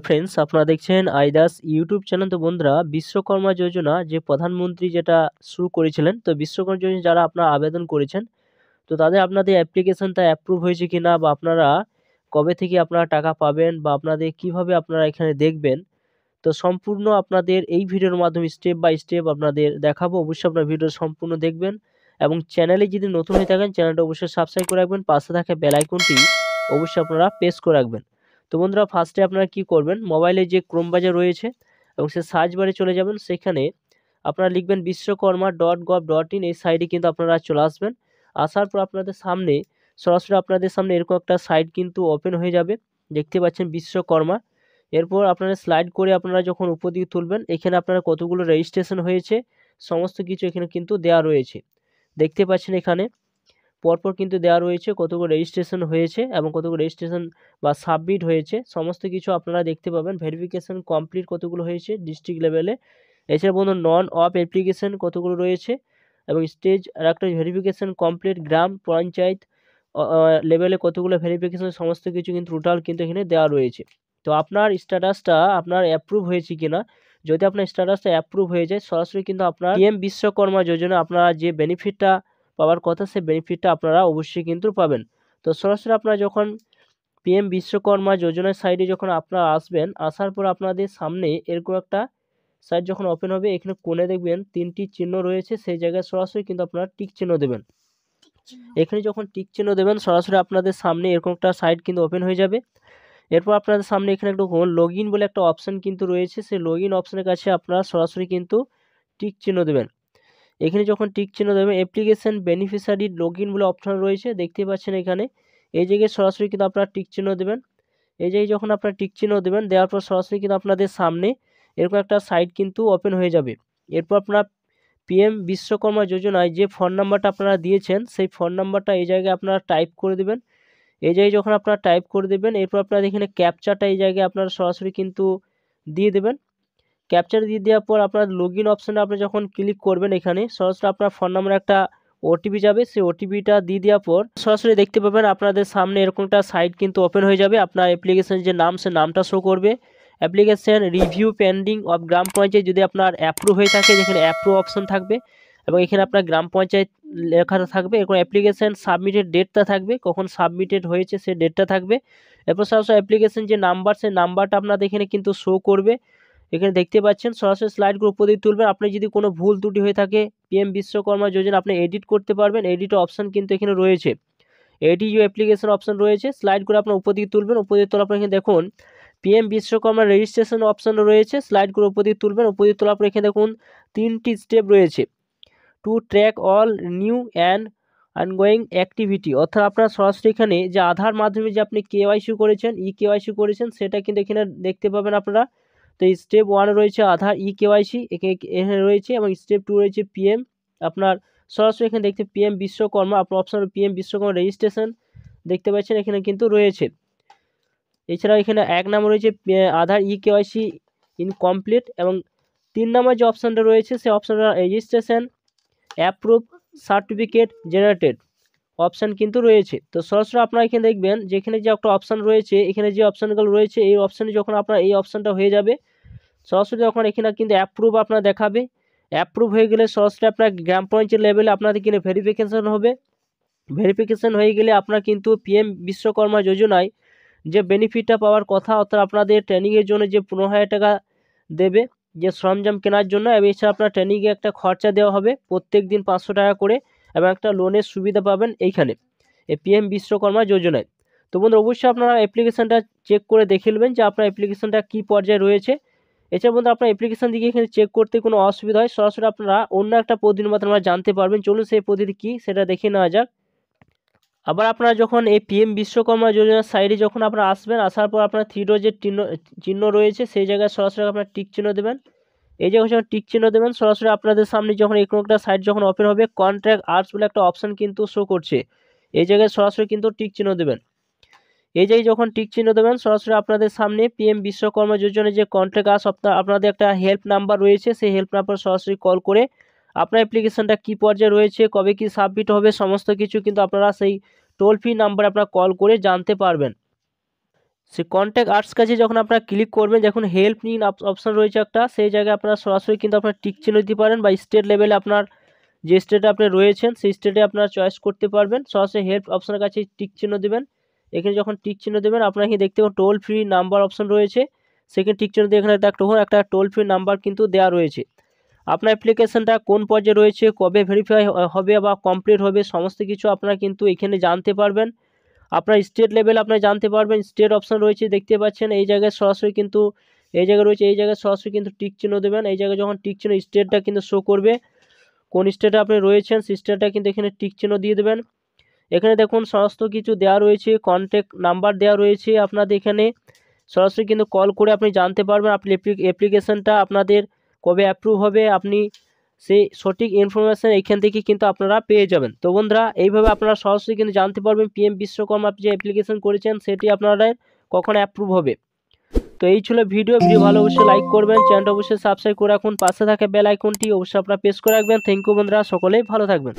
Friends, আপনারা দেখছেন আইদাস YouTube channel. তো বন্ধুরা, বিশ্বকর্মা যোজনা যে প্রধানমন্ত্রী যেটা শুরু করেছিলেন, তো বিশ্বকর্মা যোজনা যারা আপনারা আবেদন করেছেন, তো তাদের আপনাদের অ্যাপ্লিকেশনটা অ্যাপ্রুভ হয়েছে কিনা, বা আপনারা কবে থেকে আপনারা টাকা পাবেন, বা আপনাদের কিভাবে আপনারা এখানে দেখবেন, তো সম্পূর্ণ আপনাদের এই ভিডিওর মাধ্যমে স্টেপ বাই স্টেপ আপনাদের দেখাবো। অবশ্যই আপনার ভিডিও সম্পূর্ণ দেখবেন, এবং চ্যানেলে যদি নতুন হয়ে থাকেন চ্যানেলটা অবশ্যই সাবস্ক্রাইব করে রাখবেন, পাশে থাকা বেল আইকনটি অবশ্যই আপনারা প্রেস করে রাখবেন। তো বন্ধুরা, ফার্স্টে আপনারা কি করবেন, মোবাইলে যে ক্রোম ব্রাউজার রয়েছে এবং সে সার্চ বারে চলে যাবেন, সেখানে আপনারা লিখবেন বিশ্বকর্মা.gov.in। এই সাইটে কিন্তু আপনারা চলে আসবেন। আসার পর আপনাদের সামনে সরাসরি আপনাদের সামনে এরকম একটা সাইট কিন্তু ওপেন হয়ে যাবে, দেখতে পাচ্ছেন বিশ্বকর্মা। এরপর আপনারা স্লাইড করে আপনারা যখন উপর দিকে তুলবেন, এখানে আপনারা কতগুলো রেজিস্ট্রেশন হয়েছে সমস্ত কিছু এখানে কিন্তু দেওয়া রয়েছে, দেখতে পাচ্ছেন এখানে পরপর কিন্তু দেওয়া রয়েছে কতগুলো রেজিস্ট্রেশন হয়েছে এবং কতগুলো রেজিস্ট্রেশন বা সাবমিট হয়েছে, সমস্ত কিছু আপনারা দেখতে পাবেন। ভেরিফিকেশন কমপ্লিট কতগুলো হয়েছে ডিস্ট্রিক্ট লেভেলে, এছাড়া বন্ধু নন অফ অ্যাপ্লিকেশন কতগুলো রয়েছে, এবং স্টেজ আর একটা ভেরিফিকেশন কমপ্লিট গ্রাম পঞ্চায়েত লেভেলে কতগুলো ভেরিফিকেশন, সমস্ত কিছু কিন্তু টোটাল কিন্তু এখানে দেওয়া রয়েছে। তো আপনার স্ট্যাটাসটা আপনার অ্যাপ্রুভ হয়েছে কিনা, যদি আপনার স্ট্যাটাসটা অ্যাপ্রুভ হয়ে যায়, সরাসরি কিন্তু আপনার পিএম বিশ্বকর্মা যোজনা আপনারা যে বেনিফিটটা পাওয়ার কথা, সেই বেনিফিটটা আপনারা অবশ্যই কিন্তু পাবেন। তো সরাসরি আপনারা যখন পিএম বিশ্বকর্মা যোজনার সাইডে যখন আপনারা আসবেন, আসার পর আপনাদের সামনে এরকম একটা সাইট যখন ওপেন হবে, এখানে কোণে দেখবেন তিনটি চিহ্ন রয়েছে, সেই জায়গায় সরাসরি কিন্তু আপনারা টিক চিহ্ন দেবেন। এখানে যখন টিক চিহ্ন দেবেন, সরাসরি আপনাদের সামনে এরকম একটা সাইট কিন্তু ওপেন হয়ে যাবে। এরপর আপনাদের সামনে এখানে একটু লগ ইন বলে একটা অপশান কিন্তু রয়েছে, সেই লগ ইন অপশানের কাছে আপনারা সরাসরি কিন্তু টিক চিহ্ন দেবেন। এখানে যখন টিক চিহ্ন দেবেন, অ্যাপ্লিকেশন বেনিফিশিয়ারি লগ ইন বলে অপশান রয়েছে, দেখতে পাচ্ছেন এখানে। এই জায়গায় সরাসরি কিন্তু আপনারা টিক চিহ্ন দেবেন। এই জায়গায় যখন আপনারা টিক চিহ্ন দেবেন, দেওয়ার পর সরাসরি কিন্তু আপনাদের সামনে এরকম একটা সাইট কিন্তু ওপেন হয়ে যাবে। এরপর আপনারা পিএম বিশ্বকর্মা যোজনায় যে ফোন নাম্বারটা আপনারা দিয়েছেন, সেই ফোন নাম্বারটা এই জায়গায় আপনারা টাইপ করে দেবেন। এই জায়গায় যখন আপনারা টাইপ করে দেবেন, এরপর আপনারা এখানে ক্যাপচারটা এই জায়গায় আপনারা সরাসরি কিন্তু দিয়ে দেবেন। ক্যাপচার দিয়ে দেওয়ার পর আপনার লগ ইন অপশানে আপনি যখন ক্লিক করবেন, এখানে সরাসরি আপনার ফোন নাম্বারে একটা ওটিপি যাবে, সেই ওটিপিটা দিয়ে দেওয়ার পর সরাসরি দেখতে পাবেন আপনাদের সামনে এরকম একটা সাইট কিন্তু ওপেন হয়ে যাবে। আপনার অ্যাপ্লিকেশনের যে নাম, সে নামটা শো করবে। অ্যাপ্লিকেশন রিভিউ পেন্ডিং অফ গ্রাম পঞ্চায়েত যদি আপনার অ্যাপ্রুভ হয়ে থাকে, যেখানে অ্যাপ্রুভ অপশান থাকবে, এবং এখানে আপনার গ্রাম পঞ্চায়েত লেখাটা থাকবে। এরকম অ্যাপ্লিকেশন সাবমিটেড ডেটটা থাকবে, কখন সাবমিটেড হয়েছে সে ডেটটা থাকবে। এরপর সরাসরি অ্যাপ্লিকেশন যে নাম্বার, সেই নাম্বারটা আপনাদের এখানে কিন্তু শো করবে। এখানে দেখতে পাচ্ছেন সরাসরি স্লাইডগুলো উপর দিকে তুলবেন। আপনি যদি কোনো ভুল ত্রুটি হয়ে থাকে, পিএম বিশ্বকর্মা যোজনা আপনি এডিট করতে পারবেন। এডিট অপশান কিন্তু এখানে রয়েছে, এডিট ইউ অ্যাপ্লিকেশন অপশান রয়েছে। স্লাইডগুলো আপনার উপর দিকে তুলবেন, উপর দিকে তোলার পর এখানে দেখুন পিএম বিশ্বকর্মা রেজিস্ট্রেশন অপশান রয়েছে। স্লাইডগুলো উপর দিকে তুলবেন, উপর দিকে তোলার পর এখানে দেখুন তিনটি স্টেপ রয়েছে। Two track all new and ongoing activity, অর্থাৎ আপনার সরাসরি এখানে যে আধার মাধ্যমে যে আপনি কেওয়াইসি করেছেন, কেওয়াইসি করেছেন, সেটা কিন্তু এখানে দেখতে পাবেন আপনারা। তো স্টেপ 1 রয়েছে আধার কেওয়াইসি এখানে রয়েছে, এবং স্টেপ 2 রয়েছে পিএম আপনার সরাসরি এখানে দেখতে পিএম বিশ্বকর্মা আপনার অপশান পিএম বিশ্বকর্মা রেজিস্ট্রেশন দেখতে পাচ্ছেন এখানে কিন্তু রয়েছে। এছাড়া এখানে 1 নম্বর রয়েছে আধার কেওয়াইসি ইনকমপ্লিট, এবং 3 নম্বর যে অপশানটা রয়েছে, সেই অপশানটা registration approve certificate generated option কিন্তু রয়েছে। তো সরাসরি আপনারা এখানে দেখবেন যেখানে যে একটা অপশান রয়েছে, এখানে যে অপশানগুলো রয়েছে, এই অপশানে যখন আপনার এই অপশানটা হয়ে যাবে, সরাসরি যখন এখানে কিন্তু অ্যাপ্রুভ আপনার দেখাবে। অ্যাপ্রুভ হয়ে গেলে সরাসরি আপনার গ্রাম পঞ্চায়েত লেভেলে আপনাদের কিন্তু ভেরিফিকেশান হবে। ভেরিফিকেশান হয়ে গেলে আপনার কিন্তু পিএম বিশ্বকর্মা যোজনায় যে বেনিফিটটা পাওয়ার কথা, অর্থাৎ আপনাদের ট্রেনিংয়ের জন্য যে 15,000 টাকা দেবে যে সরঞ্জাম কেনার জন্য, এবং এছাড়া আপনার ট্রেনিংয়ে একটা খরচা দেওয়া হবে প্রত্যেক দিন 500 টাকা করে, এবং একটা লোনের সুবিধা পাবেন এইখানে এই পিএম বিশ্বকর্মা যোজনায়। তো বন্ধুরা, অবশ্যই আপনারা অ্যাপ্লিকেশানটা চেক করে দেখে নেবেন যে আপনার অ্যাপ্লিকেশানটা কী পর্যায়ে রয়েছে। এছাড়া বন্ধু, আপনার অ্যাপ্লিকেশান দিকে এখানে চেক করতে কোনো অসুবিধা হয়, সরাসরি আপনারা অন্য একটা পদ্ধতির মাধ্যমে জানতে পারবেন। চলুন সেই পদ্ধতি কী সেটা দেখে নেওয়া যাক। আবার আপনারা যখন এই পিএম বিশ্বকর্মা যোজনার সাইডে যখন আপনারা আসবেন, আসার পর আপনার থ্রি ডট যে চিহ্ন রয়েছে, সেই জায়গায় সরাসরি আপনার টিক চিহ্ন দেবেন। এই জায়গায় যখন টিক চিহ্ন দেবেন, সরাসরি আপনাদের সামনে যখন এরকম একটা সাইট যখন ওপেন হবে, কন্ট্রাক্ট আর্টস বলে একটা অপশান কিন্তু শো করছে, এই জায়গায় সরাসরি কিন্তু টিক চিহ্ন দেবেন। এই জায়গায় যখন টিক চিহ্ন দেবেন, সরাসরি আপনাদের সামনে পিএম বিশ্বকর্মা যোজনার যে কন্ট্রাক্ট আর্টস আপনাদের একটা হেল্প নাম্বার রয়েছে, সেই হেল্প নাম্বার সরাসরি কল করে আপনার অ্যাপ্লিকেশানটা কী পর্যায়ে রয়েছে, কবে কি সাবমিট হবে, সমস্ত কিছু কিন্তু আপনারা সেই টোল ফ্রি নাম্বারে আপনারা কল করে জানতে পারবেন। সে কন্ট্যাক্ট আর্টস কাছে যখন আপনারা ক্লিক করবেন, যখন হেল্প নিন অপশান রয়েছে একটা, সেই জায়গায় আপনারা সরাসরি কিন্তু আপনার টিক চিহ্ন দিতে পারেন, বা স্টেট লেভেলে আপনার যে স্টেটে আপনি রয়েছেন সেই স্টেটে আপনারা চয়েস করতে পারবেন। সরাসরি হেল্প অপশানের কাছে টিক চিহ্ন দেবেন। এখানে যখন টিক চিহ্ন দেবেন, আপনারা এখানে দেখতে পাবেন টোল ফ্রি নাম্বার অপশান রয়েছে, সেখানে টিক চিহ্ন দিয়ে এখানে একটা টোল ফ্রি নাম্বার কিন্তু দেওয়া রয়েছে। আপনার অ্যাপ্লিকেশনটা কোন পর্যায়ে রয়েছে, কবে ভেরিফাই হবে বা কমপ্লিট হবে, সমস্ত কিছু আপনারা কিন্তু এখানে জানতে পারবেন। আপনার স্টেট লেভেল আপনারা জানতে পারবেন, স্টেট অপশান রয়েছে দেখতে পাচ্ছেন, এই জায়গায় সরাসরি কিন্তু এই জায়গায় রয়েছে, এই জায়গায় সরাসরি কিন্তু টিক চিহ্ন দেবেন। এই জায়গায় যখন টিক চিহ্ন স্টেটটা কিন্তু শো করবে, কোন স্টেটে আপনি রয়েছেন সেই স্টেটটা কিন্তু এখানে টিক চিহ্ন দিয়ে দেবেন। এখানে দেখুন সমস্ত কিছু দেওয়া রয়েছে, কন্ট্যাক্ট নাম্বার দেওয়া রয়েছে আপনাদের এখানে, সরাসরি কিন্তু কল করে আপনি জানতে পারবেন আপনি অ্যাপ্লিকেশনটা আপনাদের কবে অ্যাপ্রুভ হবে, আপনি সেই সঠিক ইনফরমেশান এইখান থেকে কিন্তু আপনারা পেয়ে যাবেন। তো বন্ধুরা, এইভাবে আপনারা সরাসরি কিন্তু জানতে পারবেন পিএম বিশ্বকর্মা আপনি যে অ্যাপ্লিকেশন করেছেন সেটি আপনারা কখন অ্যাপ্রুভ হবে। তো এই ছিল ভিডিও ভালো অবশ্যই লাইক করবেন, চ্যানেলটা অবশ্যই সাবস্ক্রাইব করে রাখুন, পাশে থাকা বেল আইকনটি অবশ্যই আপনারা প্রেস করে রাখবেন। থ্যাংক ইউ বন্ধুরা, সকলেই ভালো থাকবেন।